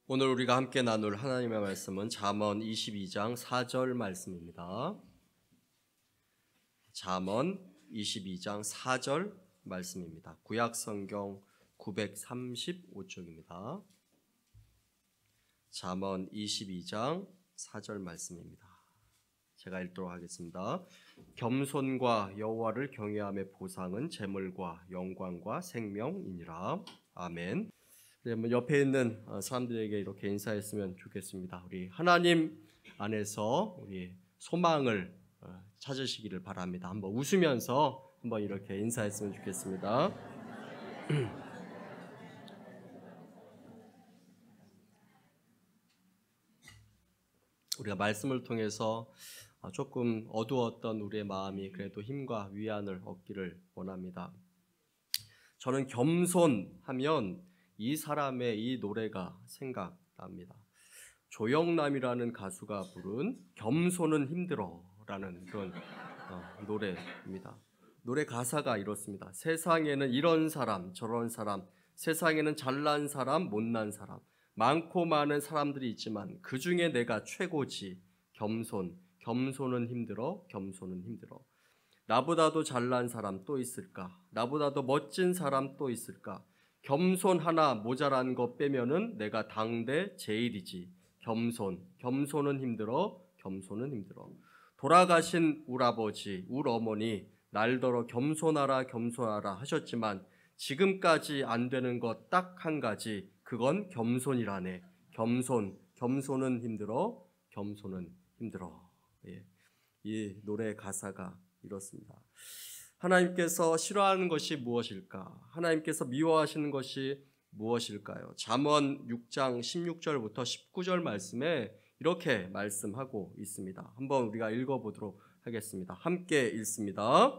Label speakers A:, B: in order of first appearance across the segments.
A: 오늘 우리가 함께 나눌 하나님의 말씀은 잠언 22장 4절 말씀입니다. 잠언 22장 4절 말씀입니다. 구약성경 935쪽입니다. 잠언 22장 4절 말씀입니다. 제가 읽도록 하겠습니다. 겸손과 여호와를 경외함의 보상은 재물과 영광과 생명이니라. 아멘. 옆에 있는 사람들에게 이렇게 인사했으면 좋겠습니다. 우리 하나님 안에서 우리 소망을 찾으시기를 바랍니다. 한번 웃으면서 한번 이렇게 인사했으면 좋겠습니다. 우리가 말씀을 통해서 조금 어두웠던 우리의 마음이 그래도 힘과 위안을 얻기를 원합니다. 저는 겸손하면 이 사람의 이 노래가 생각납니다. 조영남이라는 가수가 부른 겸손은 힘들어라는 그런 노래입니다. 노래 가사가 이렇습니다. 세상에는 이런 사람 저런 사람, 세상에는 잘난 사람 못난 사람, 많고 많은 사람들이 있지만 그 중에 내가 최고지. 겸손은 힘들어. 겸손은 힘들어. 나보다도 잘난 사람 또 있을까? 나보다도 멋진 사람 또 있을까? 겸손 하나 모자란 거 빼면은 내가 당대 제일이지. 겸손은 힘들어. 겸손은 힘들어. 돌아가신 울 아버지, 울 어머니 날더러 겸손하라 겸손하라 하셨지만 지금까지 안 되는 것 딱 한 가지, 그건 겸손이라네. 겸손은 힘들어. 겸손은 힘들어. 예. 이 노래 가사가 이렇습니다. 하나님께서 싫어하는 것이 무엇일까? 하나님께서 미워하시는 것이 무엇일까요? 잠언 6장 16절부터 19절 말씀에 이렇게 말씀하고 있습니다. 한번 우리가 읽어보도록 하겠습니다. 함께 읽습니다.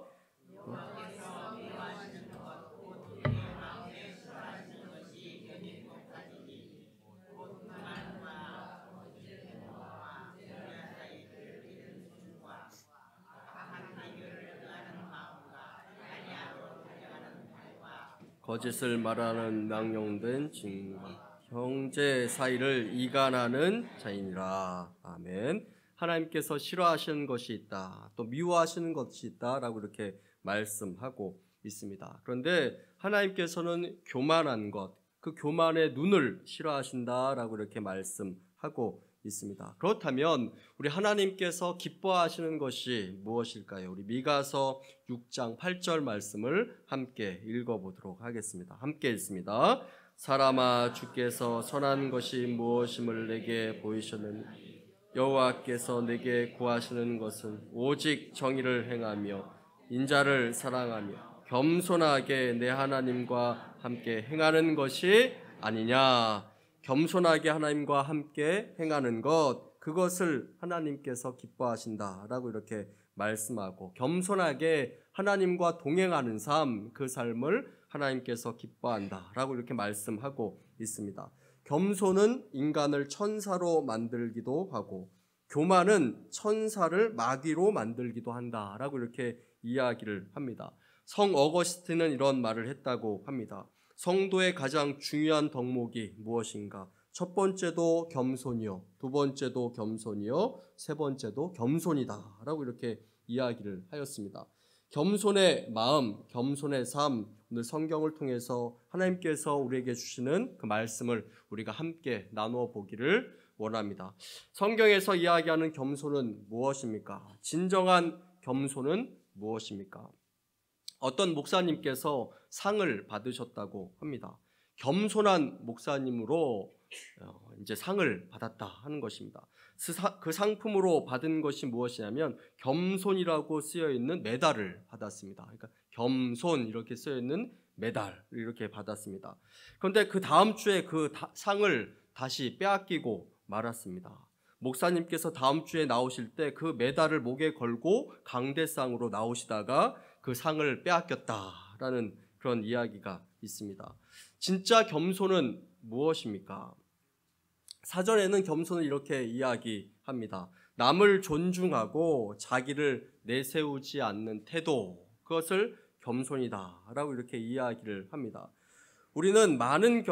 A: 거짓을 말하는 낭용된 증거, 형제 사이를 이간하는 자이니라. 아멘. 하나님께서 싫어하시는 것이 있다, 또 미워하시는 것이 있다라고 이렇게 말씀하고 있습니다. 그런데 하나님께서는 교만한 것, 그 교만의 눈을 싫어하신다라고 이렇게 말씀하고 있습니다. 그렇다면 우리 하나님께서 기뻐하시는 것이 무엇일까요? 우리 미가서 6장 8절 말씀을 함께 읽어보도록 하겠습니다. 함께 읽습니다. 사람아, 주께서 선한 것이 무엇임을 내게 보이셨느니 여호와께서 내게 구하시는 것은 오직 정의를 행하며 인자를 사랑하며 겸손하게 내 하나님과 함께 행하는 것이 아니냐. 겸손하게 하나님과 함께 행하는 것, 그것을 하나님께서 기뻐하신다라고 이렇게 말씀하고, 겸손하게 하나님과 동행하는 삶, 그 삶을 하나님께서 기뻐한다라고 이렇게 말씀하고 있습니다. 겸손은 인간을 천사로 만들기도 하고 교만은 천사를 마귀로 만들기도 한다라고 이렇게 이야기를 합니다. 성 어거스틴은 이런 말을 했다고 합니다. 성도의 가장 중요한 덕목이 무엇인가? 첫 번째도 겸손이요, 두 번째도 겸손이요, 세 번째도 겸손이다 라고 이렇게 이야기를 하였습니다. 겸손의 마음, 겸손의 삶, 오늘 성경을 통해서 하나님께서 우리에게 주시는 그 말씀을 우리가 함께 나누어 보기를 원합니다. 성경에서 이야기하는 겸손은 무엇입니까? 진정한 겸손은 무엇입니까? 어떤 목사님께서 상을 받으셨다고 합니다. 겸손한 목사님으로 이제 상을 받았다 하는 것입니다. 그 상품으로 받은 것이 무엇이냐면 겸손이라고 쓰여 있는 메달을 받았습니다. 그러니까 겸손 이렇게 쓰여 있는 메달을 이렇게 받았습니다. 그런데 그 다음 주에 그 상을 다시 빼앗기고 말았습니다. 목사님께서 다음 주에 나오실 때 그 메달을 목에 걸고 강대상으로 나오시다가 그 상을 빼앗겼다라는 그런 이야기가 있습니다. 진짜 겸손은 무엇입니까? 사전에는 겸손을 이렇게 이야기합니다. 남을 존중하고 자기를 내세우지 않는 태도, 그것을 겸손이다라고 이렇게 이야기를 합니다. 우리는 많은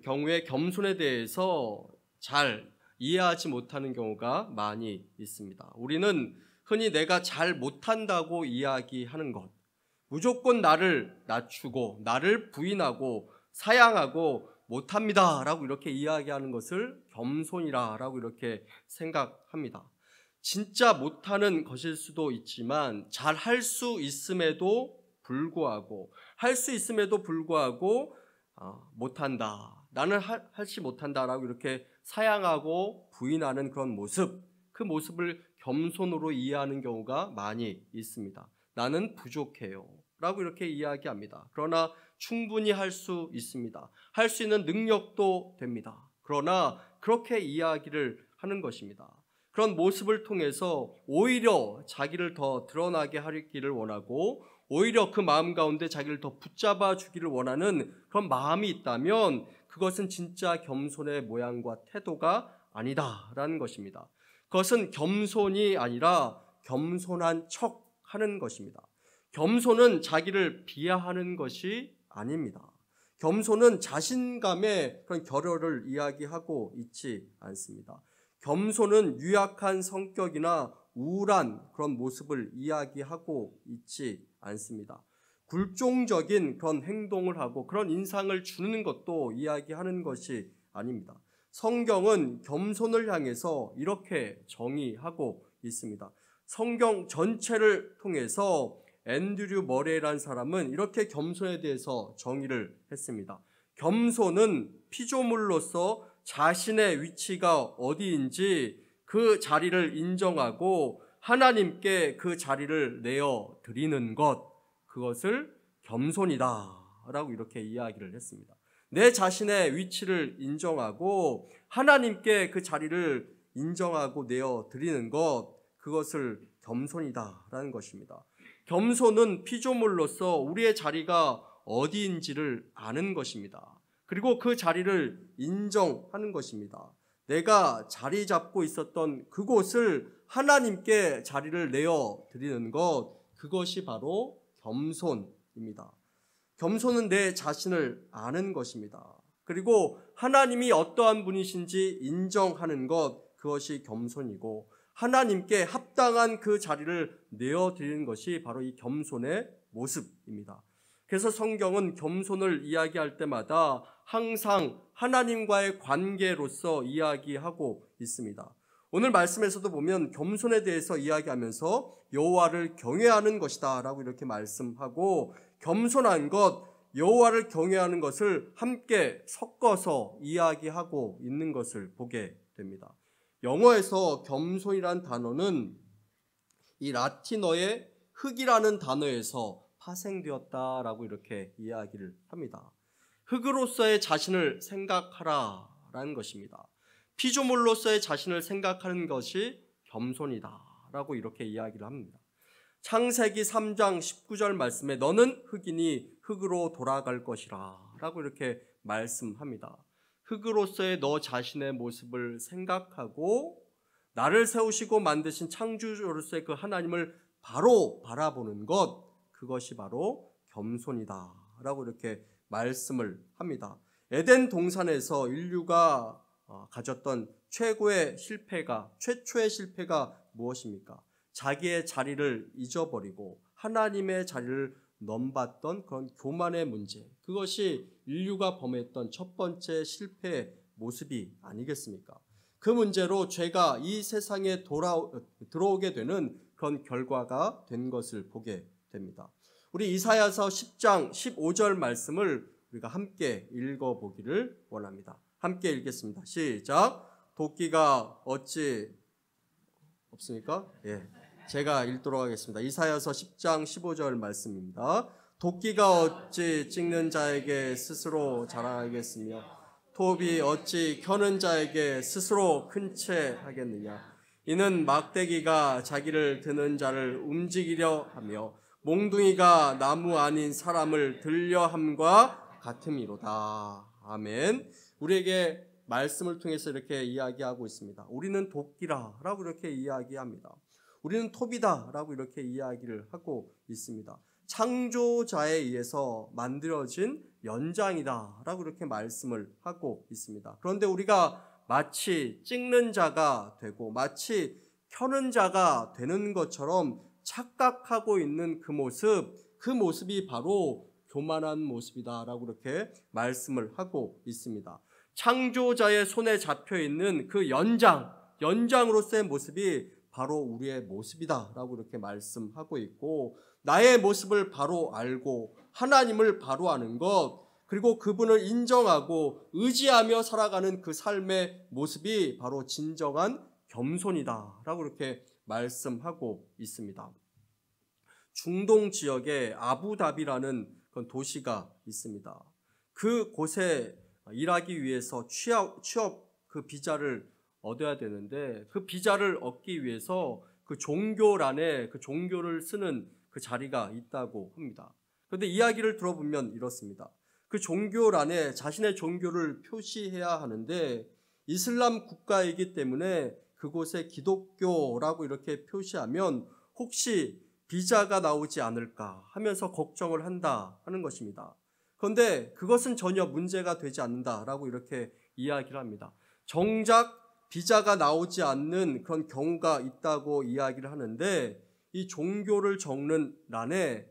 A: 경우에 겸손에 대해서 잘 이해하지 못하는 경우가 많이 있습니다. 우리는 흔히 내가 잘 못한다고 이야기하는 것, 무조건 나를 낮추고 나를 부인하고 사양하고 못합니다 라고 이렇게 이야기하는 것을 겸손이라 라고 이렇게 생각합니다. 진짜 못하는 것일 수도 있지만 잘 할 수 있음에도 불구하고 못한다, 나는 하지 못한다라고 이렇게 사양하고 부인하는 그런 모습, 그 모습을 겸손으로 이해하는 경우가 많이 있습니다. 나는 부족해요 라고 이렇게 이야기합니다. 그러나 충분히 할 수 있습니다. 할 수 있는 능력도 됩니다. 그러나 그렇게 이야기를 하는 것입니다. 그런 모습을 통해서 오히려 자기를 더 드러나게 하기를 원하고 오히려 그 마음 가운데 자기를 더 붙잡아 주기를 원하는 그런 마음이 있다면 그것은 진짜 겸손의 모양과 태도가 아니다라는 것입니다. 그것은 겸손이 아니라 겸손한 척 하는 것입니다. 겸손은 자기를 비하하는 것이 아닙니다. 겸손은 자신감의 그런 결여를 이야기하고 있지 않습니다. 겸손은 유약한 성격이나 우울한 그런 모습을 이야기하고 있지 않습니다. 굴종적인 그런 행동을 하고 그런 인상을 주는 것도 이야기하는 것이 아닙니다. 성경은 겸손을 향해서 이렇게 정의하고 있습니다. 성경 전체를 통해서 앤드류 머레이라는 사람은 이렇게 겸손에 대해서 정의를 했습니다. 겸손은 피조물로서 자신의 위치가 어디인지 그 자리를 인정하고 하나님께 그 자리를 내어 드리는 것, 그것을 겸손이다 라고 이렇게 이야기를 했습니다. 내 자신의 위치를 인정하고 하나님께 그 자리를 인정하고 내어 드리는 것, 그것을 겸손이다 라는 것입니다. 겸손은 피조물로서 우리의 자리가 어디인지를 아는 것입니다. 그리고 그 자리를 인정하는 것입니다. 내가 자리 잡고 있었던 그곳을 하나님께 자리를 내어 드리는 것, 그것이 바로 겸손입니다. 겸손은 내 자신을 아는 것입니다. 그리고 하나님이 어떠한 분이신지 인정하는 것, 그것이 겸손이고 하나님께 합당한 그 자리를 내어드리는 것이 바로 이 겸손의 모습입니다. 그래서 성경은 겸손을 이야기할 때마다 항상 하나님과의 관계로서 이야기하고 있습니다. 오늘 말씀에서도 보면 겸손에 대해서 이야기하면서 여호와를 경외하는 것이다 라고 이렇게 말씀하고 겸손한 것, 여호와를 경외하는 것을 함께 섞어서 이야기하고 있는 것을 보게 됩니다. 영어에서 겸손이란 단어는 이 라틴어의 흙이라는 단어에서 파생되었다라고 이렇게 이야기를 합니다. 흙으로서의 자신을 생각하라라는 것입니다. 피조물로서의 자신을 생각하는 것이 겸손이다라고 이렇게 이야기를 합니다. 창세기 3장 19절 말씀에 너는 흙이니 흙으로 돌아갈 것이라 라고 이렇게 말씀합니다. 흙으로서의 너 자신의 모습을 생각하고 나를 세우시고 만드신 창조주로서의 그 하나님을 바로 바라보는 것, 그것이 바로 겸손이다 라고 이렇게 말씀을 합니다. 에덴 동산에서 인류가 가졌던 최초의 실패가 무엇입니까? 자기의 자리를 잊어버리고 하나님의 자리를 넘봤던 그런 교만의 문제, 그것이 인류가 범했던 첫 번째 실패의 모습이 아니겠습니까? 그 문제로 죄가 이 세상에 들어오게 되는 그런 결과가 된 것을 보게 됩니다. 우리 이사야서 10장 15절 말씀을 우리가 함께 읽어보기를 원합니다. 함께 읽겠습니다. 시작. 도끼가 어찌 없습니까? 예. 제가 읽도록 하겠습니다. 이사야서 10장 15절 말씀입니다. 도끼가 어찌 찍는 자에게 스스로 자랑하겠으며 톱이 어찌 켜는 자에게 스스로 큰 채 하겠느냐. 이는 막대기가 자기를 드는 자를 움직이려 하며 몽둥이가 나무 아닌 사람을 들려함과 같음이로다. 아멘. 우리에게 말씀을 통해서 이렇게 이야기하고 있습니다. 우리는 도끼라 라고 이렇게 이야기합니다. 우리는 톱이다 라고 이렇게 이야기를 하고 있습니다. 창조자에 의해서 만들어진 연장이다 라고 이렇게 말씀을 하고 있습니다. 그런데 우리가 마치 찍는 자가 되고 마치 켜는 자가 되는 것처럼 착각하고 있는 그 모습이 바로 교만한 모습이다라고 이렇게 말씀을 하고 있습니다. 창조자의 손에 잡혀 있는 그 연장으로서의 모습이 바로 우리의 모습이다라고 이렇게 말씀하고 있고, 나의 모습을 바로 알고 하나님을 바로 아는 것, 그리고 그분을 인정하고 의지하며 살아가는 그 삶의 모습이 바로 진정한 겸손이다라고 이렇게 말씀하고 있습니다. 중동 지역에 아부다비라는 그런 도시가 있습니다. 그 곳에 일하기 위해서 취업 그 비자를 얻어야 되는데, 그 비자를 얻기 위해서 그 종교란에 그 종교를 쓰는 그 자리가 있다고 합니다. 그런데 이야기를 들어보면 이렇습니다. 그 종교란에 자신의 종교를 표시해야 하는데 이슬람 국가이기 때문에 그곳에 기독교라고 이렇게 표시하면 혹시 비자가 나오지 않을까 하면서 걱정을 한다 하는 것입니다. 그런데 그것은 전혀 문제가 되지 않는다라고 이렇게 이야기를 합니다. 정작 비자가 나오지 않는 그런 경우가 있다고 이야기를 하는데, 이 종교를 적는 란에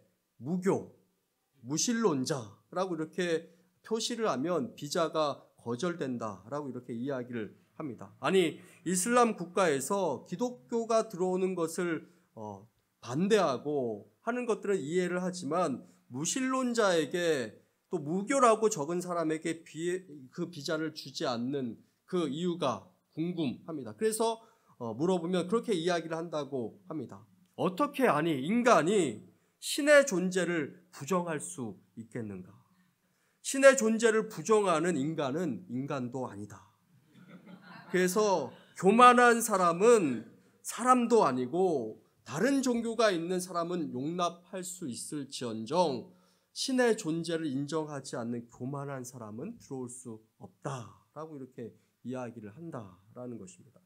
A: 무신론자라고 이렇게 표시를 하면 비자가 거절된다라고 이렇게 이야기를 합니다. 아니, 이슬람 국가에서 기독교가 들어오는 것을 반대하고 하는 것들은 이해를 하지만 무신론자에게 또 무교라고 적은 사람에게 그 비자를 주지 않는 그 이유가 궁금합니다. 그래서 물어보면 그렇게 이야기를 한다고 합니다. 어떻게 인간이 신의 존재를 부정할 수 있겠는가? 신의 존재를 부정하는 인간은 인간도 아니다. 그래서 교만한 사람은 사람도 아니고 다른 종교가 있는 사람은 용납할 수 있을지언정 신의 존재를 인정하지 않는 교만한 사람은 들어올 수 없다라고 이렇게 이야기를 한다라는 것입니다.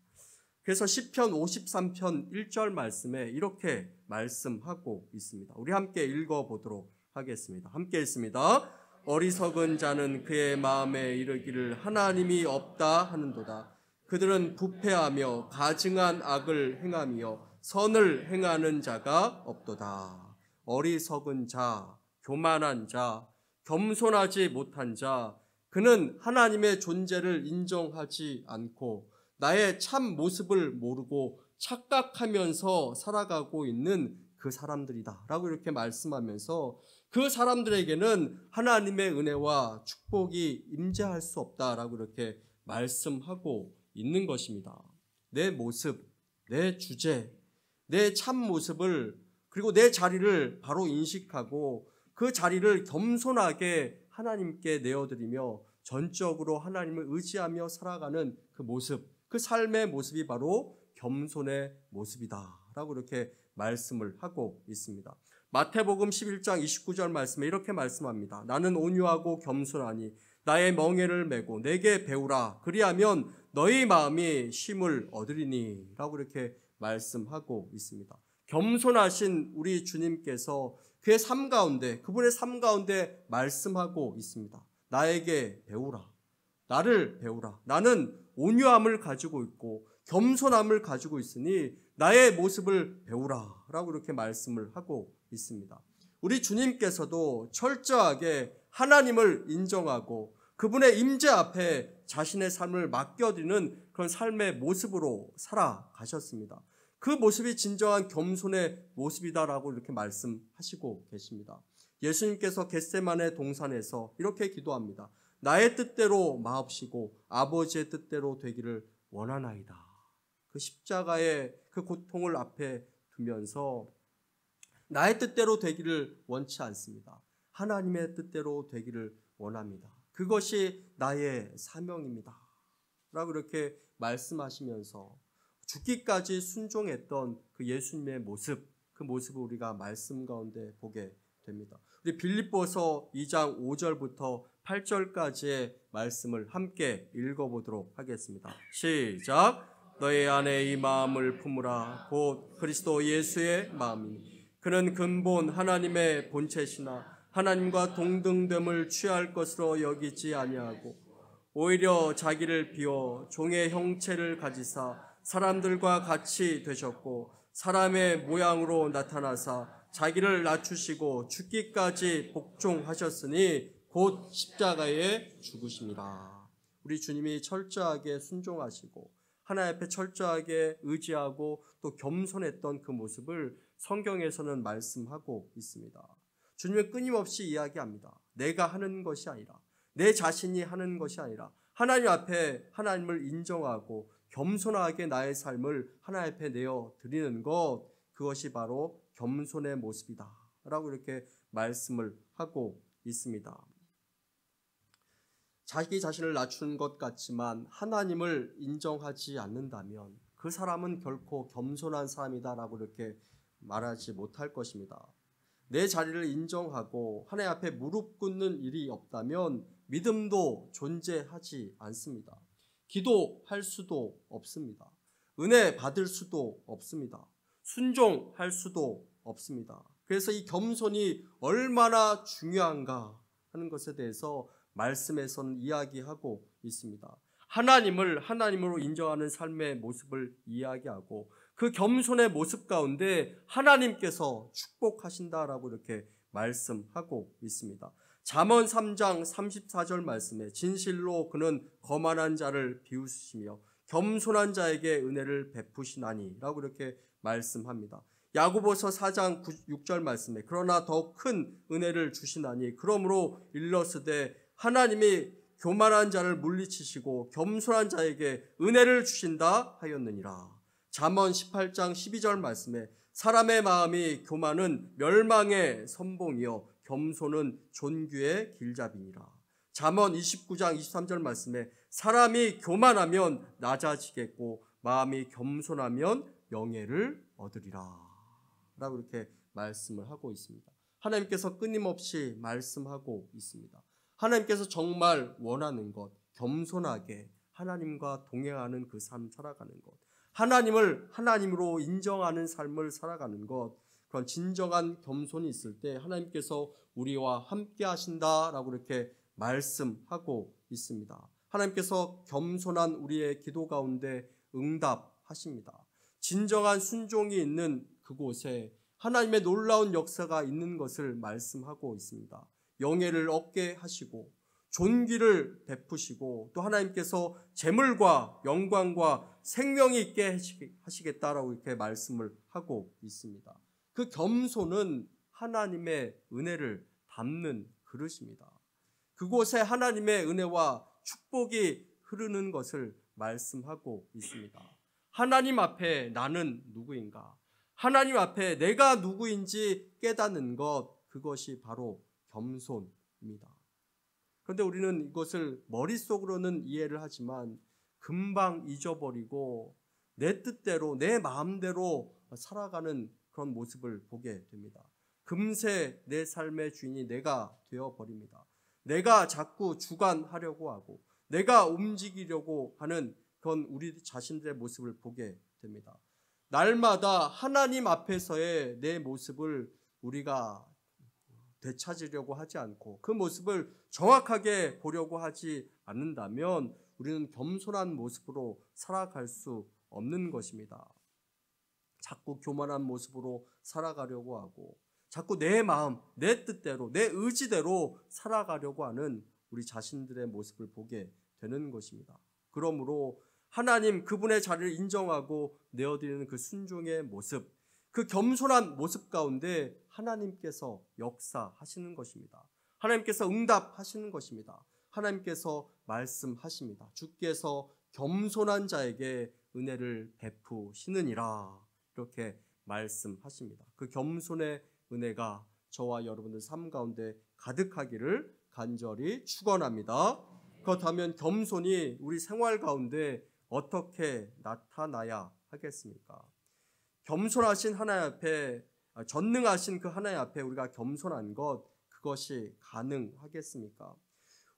A: 그래서 시편 53편 1절 말씀에 이렇게 말씀하고 있습니다. 우리 함께 읽어보도록 하겠습니다. 함께 읽습니다. 어리석은 자는 그의 마음에 이르기를 하나님이 없다 하는도다. 그들은 부패하며 가증한 악을 행하며 선을 행하는 자가 없도다. 어리석은 자, 교만한 자, 겸손하지 못한 자, 그는 하나님의 존재를 인정하지 않고 나의 참 모습을 모르고 착각하면서 살아가고 있는 그 사람들이다 라고 이렇게 말씀하면서 그 사람들에게는 하나님의 은혜와 축복이 임재할 수 없다라고 이렇게 말씀하고 있는 것입니다. 내 모습, 내 주제, 내 참 모습을, 그리고 내 자리를 바로 인식하고 그 자리를 겸손하게 하나님께 내어드리며 전적으로 하나님을 의지하며 살아가는 그 모습, 그 삶의 모습이 바로 겸손의 모습이다라고 이렇게 말씀을 하고 있습니다. 마태복음 11장 29절 말씀에 이렇게 말씀합니다. 나는 온유하고 겸손하니 나의 멍에를 메고 내게 배우라. 그리하면 너희 마음이 쉼을 얻으리니 라고 이렇게 말씀하고 있습니다. 겸손하신 우리 주님께서 그의 삶 가운데, 그분의 삶 가운데 말씀하고 있습니다. 나에게 배우라. 나를 배우라. 나는 온유함을 가지고 있고 겸손함을 가지고 있으니 나의 모습을 배우라 라고 이렇게 말씀을 하고 있습니다. 우리 주님께서도 철저하게 하나님을 인정하고 그분의 임재 앞에 자신의 삶을 맡겨드리는 그런 삶의 모습으로 살아가셨습니다. 그 모습이 진정한 겸손의 모습이다라고 이렇게 말씀하시고 계십니다. 예수님께서 겟세마네 동산에서 이렇게 기도합니다. 나의 뜻대로 마옵시고 아버지의 뜻대로 되기를 원하나이다. 그 십자가의 그 고통을 앞에 두면서 나의 뜻대로 되기를 원치 않습니다. 하나님의 뜻대로 되기를 원합니다. 그것이 나의 사명입니다. 라고 이렇게 말씀하시면서 죽기까지 순종했던 그 예수님의 모습, 그 모습을 우리가 말씀 가운데 보게 됩니다. 우리 빌립보서 2장 5절부터 8절까지의 말씀을 함께 읽어보도록 하겠습니다. 시작! 너희 안에 이 마음을 품으라. 곧 그리스도 예수의 마음이니 그는 근본 하나님의 본체시나 하나님과 동등됨을 취할 것으로 여기지 아니하고 오히려 자기를 비워 종의 형체를 가지사 사람들과 같이 되셨고 사람의 모양으로 나타나사 자기를 낮추시고 죽기까지 복종하셨으니 곧 십자가에 죽으심이라. 우리 주님이 철저하게 순종하시고 하나님 앞에 철저하게 의지하고 또 겸손했던 그 모습을 성경에서는 말씀하고 있습니다. 주님은 끊임없이 이야기합니다. 내가 하는 것이 아니라, 내 자신이 하는 것이 아니라 하나님 앞에 하나님을 인정하고 겸손하게 나의 삶을 하나님 앞에 내어 드리는 것, 그것이 바로 겸손의 모습이다 라고 이렇게 말씀을 하고 있습니다. 자기 자신을 낮추는 것 같지만 하나님을 인정하지 않는다면 그 사람은 결코 겸손한 사람이다라고 이렇게 말하지 못할 것입니다. 내 자리를 인정하고 하나님 앞에 무릎 꿇는 일이 없다면 믿음도 존재하지 않습니다. 기도할 수도 없습니다. 은혜 받을 수도 없습니다. 순종할 수도 없습니다. 그래서 이 겸손이 얼마나 중요한가 하는 것에 대해서 말씀에서는 이야기하고 있습니다. 하나님을 하나님으로 인정하는 삶의 모습을 이야기하고 그 겸손의 모습 가운데 하나님께서 축복하신다라고 이렇게 말씀하고 있습니다. 잠언 3장 34절 말씀에 진실로 그는 거만한 자를 비웃으시며 겸손한 자에게 은혜를 베푸시나니 라고 이렇게 말씀합니다. 야고보서 4장 6절 말씀에 그러나 더 큰 은혜를 주시나니 그러므로 일러스되 하나님이 교만한 자를 물리치시고 겸손한 자에게 은혜를 주신다 하였느니라. 잠언 18장 12절 말씀에 사람의 마음이 교만은 멸망의 선봉이요 겸손은 존귀의 길잡이니라. 잠언 29장 23절 말씀에 사람이 교만하면 낮아지겠고 마음이 겸손하면 명예를 얻으리라 라고 이렇게 말씀을 하고 있습니다. 하나님께서 끊임없이 말씀하고 있습니다. 하나님께서 정말 원하는 것, 겸손하게 하나님과 동행하는 그 삶 살아가는 것, 하나님을 하나님으로 인정하는 삶을 살아가는 것, 그런 진정한 겸손이 있을 때 하나님께서 우리와 함께 하신다라고 이렇게 말씀하고 있습니다. 하나님께서 겸손한 우리의 기도 가운데 응답하십니다. 진정한 순종이 있는 그곳에 하나님의 놀라운 역사가 있는 것을 말씀하고 있습니다. 영예를 얻게 하시고 존귀를 베푸시고 또 하나님께서 재물과 영광과 생명이 있게 하시겠다라고 이렇게 말씀을 하고 있습니다. 그 겸손은 하나님의 은혜를 담는 그릇입니다. 그곳에 하나님의 은혜와 축복이 흐르는 것을 말씀하고 있습니다. 하나님 앞에 나는 누구인가? 하나님 앞에 내가 누구인지 깨닫는 것, 그것이 바로 겸손입니다. 그런데 우리는 이것을 머릿속으로는 이해를 하지만 금방 잊어버리고 내 뜻대로 내 마음대로 살아가는 그런 모습을 보게 됩니다. 금세 내 삶의 주인이 내가 되어버립니다. 내가 자꾸 주관하려고 하고 내가 움직이려고 하는 그런 우리 자신들의 모습을 보게 됩니다. 날마다 하나님 앞에서의 내 모습을 우리가 되찾으려고 하지 않고 그 모습을 정확하게 보려고 하지 않는다면 우리는 겸손한 모습으로 살아갈 수 없는 것입니다. 자꾸 교만한 모습으로 살아가려고 하고 자꾸 내 마음, 내 뜻대로, 내 의지대로 살아가려고 하는 우리 자신들의 모습을 보게 되는 것입니다. 그러므로 하나님 그분의 자리를 인정하고 내어드리는 그 순종의 모습, 그 겸손한 모습 가운데 하나님께서 역사하시는 것입니다. 하나님께서 응답하시는 것입니다. 하나님께서 말씀하십니다. 주께서 겸손한 자에게 은혜를 베푸시느니라 이렇게 말씀하십니다. 그 겸손의 은혜가 저와 여러분들 삶 가운데 가득하기를 간절히 축원합니다. 그렇다면 겸손이 우리 생활 가운데 어떻게 나타나야 하겠습니까? 겸손하신 하나님 앞에, 전능하신 그 하나님 앞에 우리가 겸손한 것, 그것이 가능하겠습니까?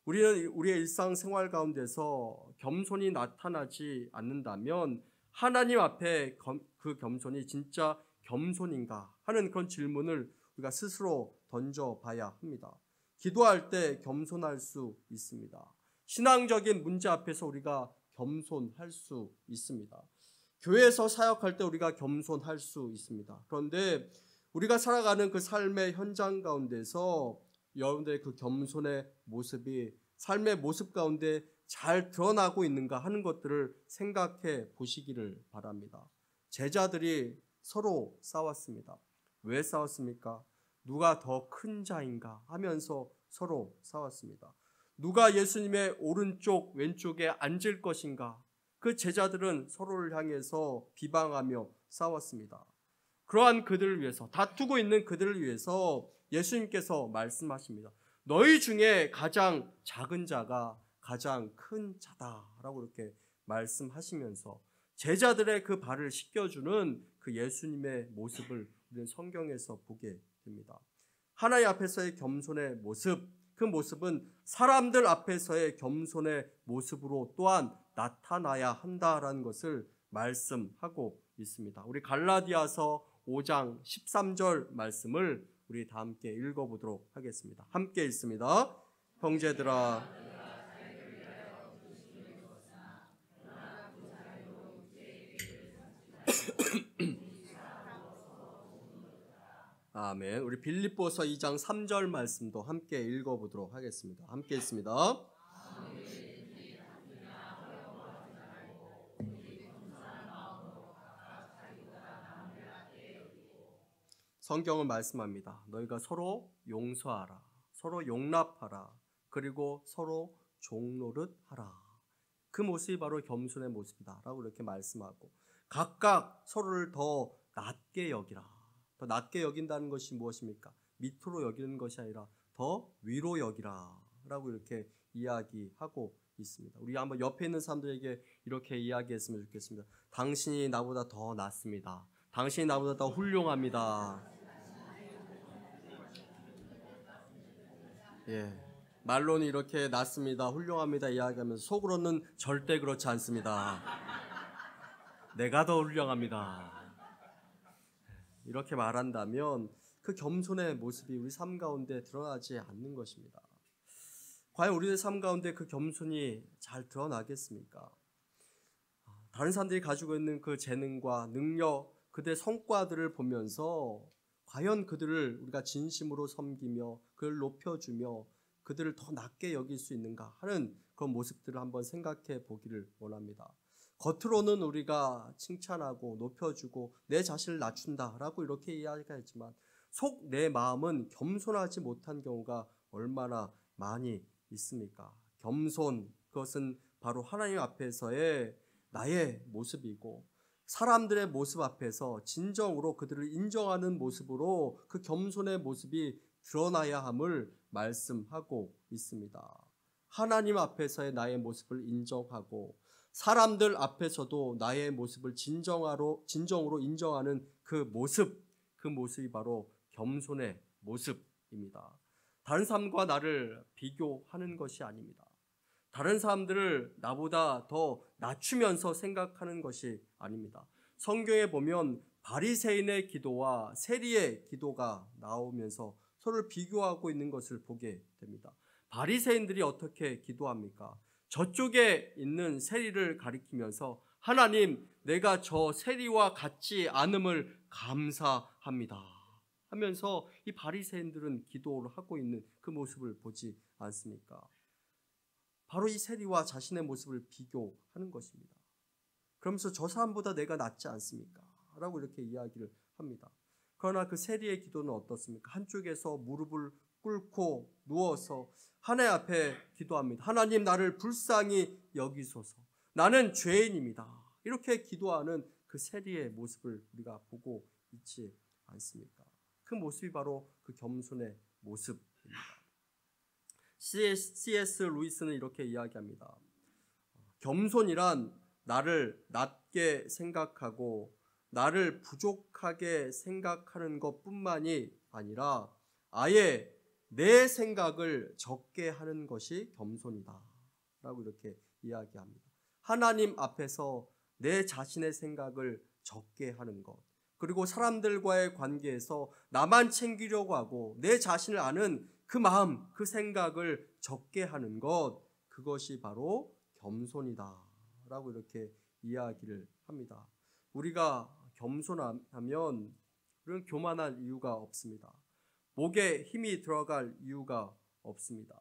A: 우리는 우리의 일상생활 가운데서 겸손이 나타나지 않는다면 하나님 앞에 그 겸손이 진짜 겸손인가 하는 그런 질문을 우리가 스스로 던져봐야 합니다. 기도할 때 겸손할 수 있습니다. 신앙적인 문제 앞에서 우리가 겸손할 수 있습니다. 교회에서 사역할 때 우리가 겸손할 수 있습니다. 그런데 우리가 살아가는 그 삶의 현장 가운데서 여러분들의 그 겸손의 모습이 삶의 모습 가운데 잘 드러나고 있는가 하는 것들을 생각해 보시기를 바랍니다. 제자들이 서로 싸웠습니다. 왜 싸웠습니까? 누가 더 큰 자인가 하면서 서로 싸웠습니다. 누가 예수님의 오른쪽 왼쪽에 앉을 것인가? 그 제자들은 서로를 향해서 비방하며 싸웠습니다. 그러한 그들을 위해서, 다투고 있는 그들을 위해서 예수님께서 말씀하십니다. 너희 중에 가장 작은 자가 가장 큰 자다라고 이렇게 말씀하시면서 제자들의 그 발을 씻겨주는 그 예수님의 모습을 우리는 성경에서 보게 됩니다. 하나님 앞에서의 겸손의 모습, 그 모습은 사람들 앞에서의 겸손의 모습으로 또한 나타나야 한다라는 것을 말씀하고 있습니다. 우리 갈라디아서 5장 13절 말씀을 우리 다 함께 읽어보도록 하겠습니다. 함께 읽습니다. 형제들아, 아멘. 우리 빌립보서 2장 3절 말씀도 함께 읽어보도록 하겠습니다. 함께 읽습니다. 성경은 말씀합니다. 너희가 서로 용서하라, 서로 용납하라, 그리고 서로 종노릇하라. 그 모습이 바로 겸손의 모습이다 라고 이렇게 말씀하고, 각각 서로를 더 낮게 여기라. 더 낮게 여긴다는 것이 무엇입니까? 밑으로 여기는 것이 아니라 더 위로 여기라 라고 이렇게 이야기하고 있습니다. 우리 한번 옆에 있는 사람들에게 이렇게 이야기했으면 좋겠습니다. 당신이 나보다 더 낫습니다. 당신이 나보다 더 훌륭합니다. 예, 말로는 이렇게 낫습니다, 훌륭합니다 이야기하면서 속으로는 절대 그렇지 않습니다. 내가 더 훌륭합니다. 이렇게 말한다면 그 겸손의 모습이 우리 삶 가운데 드러나지 않는 것입니다. 과연 우리의 삶 가운데 그 겸손이 잘 드러나겠습니까? 다른 사람들이 가지고 있는 그 재능과 능력, 그들의 성과들을 보면서 과연 그들을 우리가 진심으로 섬기며 그를 높여주며 그들을 더 낮게 여길 수 있는가 하는 그런 모습들을 한번 생각해 보기를 원합니다. 겉으로는 우리가 칭찬하고 높여주고 내 자신을 낮춘다라고 이렇게 이야기하지만 속 내 마음은 겸손하지 못한 경우가 얼마나 많이 있습니까? 겸손, 그것은 바로 하나님 앞에서의 나의 모습이고 사람들의 모습 앞에서 진정으로 그들을 인정하는 모습으로 그 겸손의 모습이 드러나야 함을 말씀하고 있습니다. 하나님 앞에서의 나의 모습을 인정하고 사람들 앞에서도 나의 모습을 진정으로 인정하는 그 모습이 바로 겸손의 모습입니다. 다른 사람과 나를 비교하는 것이 아닙니다. 다른 사람들을 나보다 더 낮추면서 생각하는 것이 아닙니다. 성경에 보면 바리새인의 기도와 세리의 기도가 나오면서 서로를 비교하고 있는 것을 보게 됩니다. 바리새인들이 어떻게 기도합니까? 저쪽에 있는 세리를 가리키면서 하나님, 내가 저 세리와 같지 않음을 감사합니다 하면서 이 바리새인들은 기도를 하고 있는 그 모습을 보지 않습니까? 바로 이 세리와 자신의 모습을 비교하는 것입니다. 그러면서 저 사람보다 내가 낫지 않습니까? 라고 이렇게 이야기를 합니다. 그러나 그 세리의 기도는 어떻습니까? 한쪽에서 무릎을 꿇고 누워서 하나님 앞에 기도합니다. 하나님, 나를 불쌍히 여기소서. 나는 죄인입니다. 이렇게 기도하는 그 세리의 모습을 우리가 보고 있지 않습니까? 그 모습이 바로 그 겸손의 모습입니다. C.S. 루이스는 이렇게 이야기합니다. 겸손이란 나를 낮게 생각하고 나를 부족하게 생각하는 것뿐만이 아니라 아예 내 생각을 적게 하는 것이 겸손이다 라고 이렇게 이야기합니다. 하나님 앞에서 내 자신의 생각을 적게 하는 것, 그리고 사람들과의 관계에서 나만 챙기려고 하고 내 자신을 아는 그 마음, 그 생각을 적게 하는 것, 그것이 바로 겸손이다라고 이렇게 이야기를 합니다. 우리가 겸손하면 우리는 교만할 이유가 없습니다. 목에 힘이 들어갈 이유가 없습니다.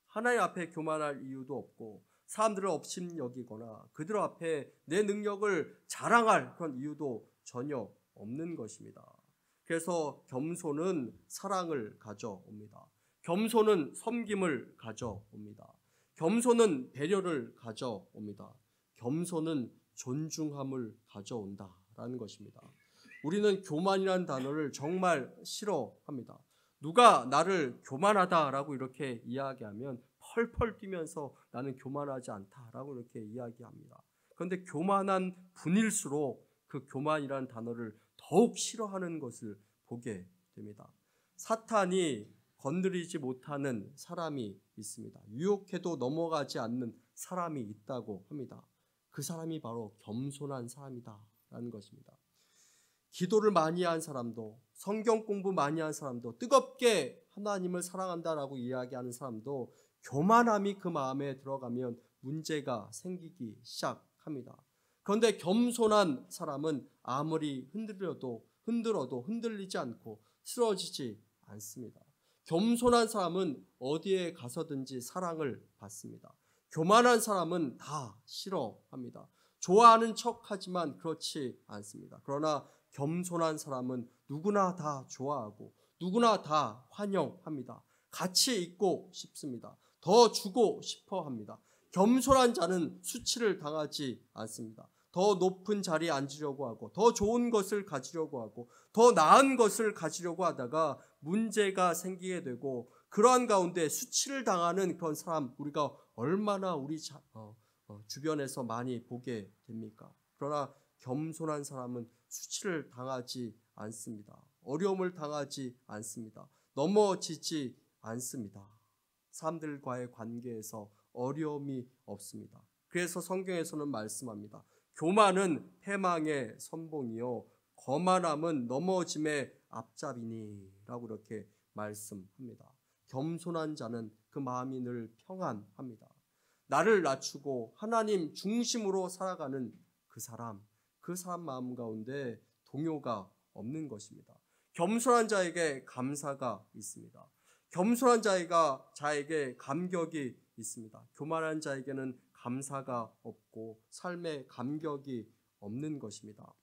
A: 하나님 앞에 교만할 이유도 없고 사람들을 업신여기거나 그들 앞에 내 능력을 자랑할 그런 이유도 전혀 없는 것입니다. 그래서 겸손은 사랑을 가져옵니다. 겸손은 섬김을 가져옵니다. 겸손은 배려를 가져옵니다. 겸손은 존중함을 가져온다라는 것입니다. 우리는 교만이라는 단어를 정말 싫어합니다. 누가 나를 교만하다라고 이렇게 이야기하면 펄펄 뛰면서 나는 교만하지 않다라고 이렇게 이야기합니다. 그런데 교만한 분일수록 그 교만이라는 단어를 더욱 싫어하는 것을 보게 됩니다. 사탄이 건드리지 못하는 사람이 있습니다. 유혹해도 넘어가지 않는 사람이 있다고 합니다. 그 사람이 바로 겸손한 사람이다라는 것입니다. 기도를 많이 한 사람도, 성경 공부 많이 한 사람도, 뜨겁게 하나님을 사랑한다라고 이야기하는 사람도 교만함이 그 마음에 들어가면 문제가 생기기 시작합니다. 그런데 겸손한 사람은 아무리 흔들어도 흔들리지 않고 쓰러지지 않습니다. 겸손한 사람은 어디에 가서든지 사랑을 받습니다. 교만한 사람은 다 싫어합니다. 좋아하는 척하지만 그렇지 않습니다. 그러나 겸손한 사람은 누구나 다 좋아하고 누구나 다 환영합니다. 같이 있고 싶습니다. 더 주고 싶어 합니다. 겸손한 자는 수치를 당하지 않습니다. 더 높은 자리에 앉으려고 하고 더 좋은 것을 가지려고 하고 더 나은 것을 가지려고 하다가 문제가 생기게 되고 그러한 가운데 수치를 당하는 그런 사람 우리가 얼마나 우리 주변에서 많이 보게 됩니까? 그러나 겸손한 사람은 수치를 당하지 않습니다. 어려움을 당하지 않습니다. 넘어지지 않습니다. 사람들과의 관계에서 어려움이 없습니다. 그래서 성경에서는 말씀합니다. 교만은 패망의 선봉이요 거만함은 넘어짐의 앞잡이니 라고 이렇게 말씀합니다. 겸손한 자는 그 마음이 늘 평안합니다. 나를 낮추고 하나님 중심으로 살아가는 그 사람 마음 가운데 동요가 없는 것입니다. 겸손한 자에게 감사가 있습니다. 겸손한 자에게 감격이 있습니다. 교만한 자에게는 감사가 없고 삶에 감격이 없는 것입니다.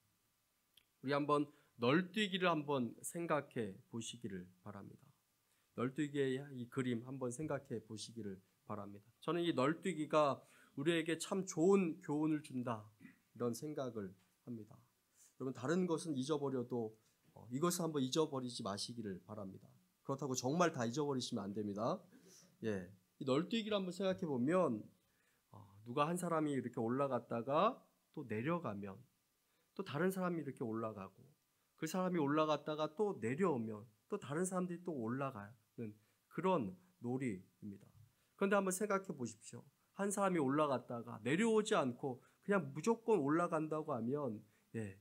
A: 우리 한번 널뛰기를 한번 생각해 보시기를 바랍니다. 널뛰기의 이 그림 한번 생각해 보시기를 바랍니다. 저는 이 널뛰기가 우리에게 참 좋은 교훈을 준다 이런 생각을 합니다. 여러분 다른 것은 잊어버려도 이것을 한번 잊어버리지 마시기를 바랍니다. 그렇다고 정말 다 잊어버리시면 안 됩니다. 이 널뛰기를 한번 생각해 보면 누가 한 사람이 이렇게 올라갔다가 또 내려가면 또 다른 사람이 이렇게 올라가고 그 사람이 올라갔다가 또 내려오면 또 다른 사람들이 또 올라가는 그런 놀이입니다. 그런데 한번 생각해 보십시오. 한 사람이 올라갔다가 내려오지 않고 그냥 무조건 올라간다고 하면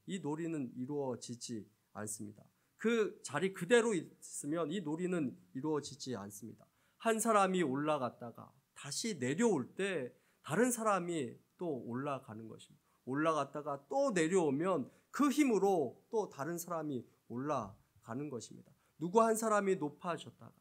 A: 이 놀이는 이루어지지 않습니다. 그 자리 그대로 있으면 이 놀이는 이루어지지 않습니다. 한 사람이 올라갔다가 다시 내려올 때 다른 사람이 또 올라가는 것입니다. 올라갔다가 또 내려오면 그 힘으로 또 다른 사람이 올라가는 것입니다. 누구 한 사람이 높아졌다가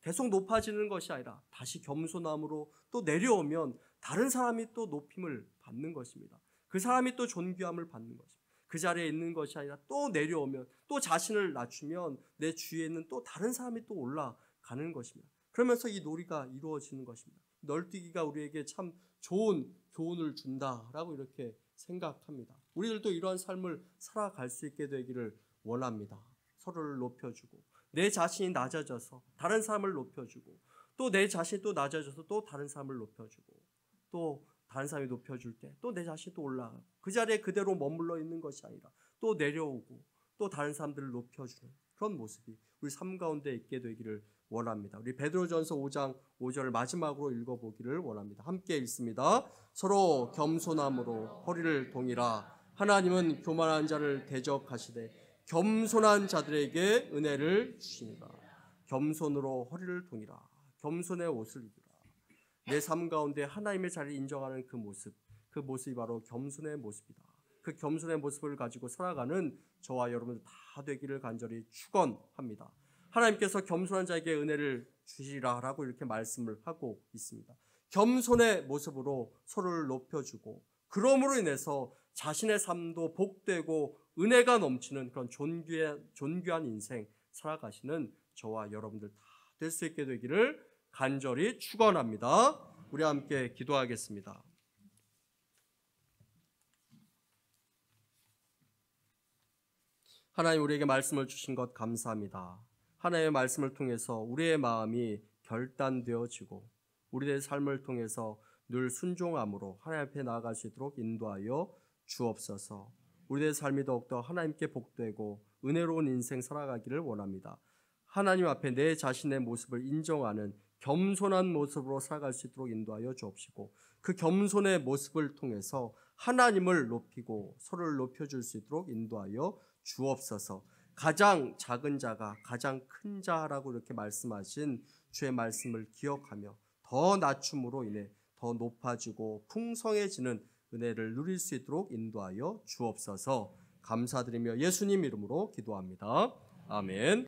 A: 계속 높아지는 것이 아니라 다시 겸손함으로 또 내려오면 다른 사람이 또 높임을 받는 것입니다. 그 사람이 또 존귀함을 받는 것입니다. 그 자리에 있는 것이 아니라 또 내려오면 또 자신을 낮추면 내 주위에는 또 다른 사람이 또 올라가는 것입니다. 그러면서 이 놀이가 이루어지는 것입니다. 널뛰기가 우리에게 참 좋은 교훈을 준다라고 이렇게 생각합니다. 우리들도 이러한 삶을 살아갈 수 있게 되기를 원합니다. 서로를 높여주고 내 자신이 낮아져서 다른 사람을 높여주고 또 내 자신이 또 낮아져서 또 다른 사람을 높여주고 또 다른 사람이 높여줄 때 또 내 자신이 또 올라가고 그 자리에 그대로 머물러 있는 것이 아니라 또 내려오고 또 다른 사람들을 높여주는 그런 모습이 우리 삶 가운데 있게 되기를 원합니다. 우리 베드로전서 5장 5절을 마지막으로 읽어보기를 원합니다. 함께 읽습니다. 서로 겸손함으로 허리를 동이라. 하나님은 교만한 자를 대적하시되 겸손한 자들에게 은혜를 주시니라. 겸손으로 허리를 동이라. 겸손의 옷을 입으라. 내 삶 가운데 하나님의 자리를 인정하는 그 모습이 바로 겸손의 모습이다. 그 겸손의 모습을 가지고 살아가는 저와 여러분들 다 되기를 간절히 축원합니다. 하나님께서 겸손한 자에게 은혜를 주시라라고 이렇게 말씀을 하고 있습니다. 겸손의 모습으로 서로를 높여주고 그러므로 인해서 자신의 삶도 복되고 은혜가 넘치는 그런 존귀한 인생 살아가시는 저와 여러분들 다 될 수 있게 되기를 간절히 축원합니다. 우리 함께 기도하겠습니다. 하나님, 우리에게 말씀을 주신 것 감사합니다. 하나님의 말씀을 통해서 우리의 마음이 결단되어지고 우리의 삶을 통해서 늘 순종함으로 하나님 앞에 나아갈 수 있도록 인도하여 주옵소서. 우리의 삶이 더욱더 하나님께 복되고 은혜로운 인생 살아가기를 원합니다. 하나님 앞에 내 자신의 모습을 인정하는 겸손한 모습으로 살아갈 수 있도록 인도하여 주옵시고 그 겸손의 모습을 통해서 하나님을 높이고 서로를 높여줄 수 있도록 인도하여 주옵소서. 가장 작은 자가 가장 큰 자라고 이렇게 말씀하신 주의 말씀을 기억하며 더 낮춤으로 인해 더 높아지고 풍성해지는 은혜를 누릴 수 있도록 인도하여 주옵소서. 감사드리며 예수님 이름으로 기도합니다. 아멘.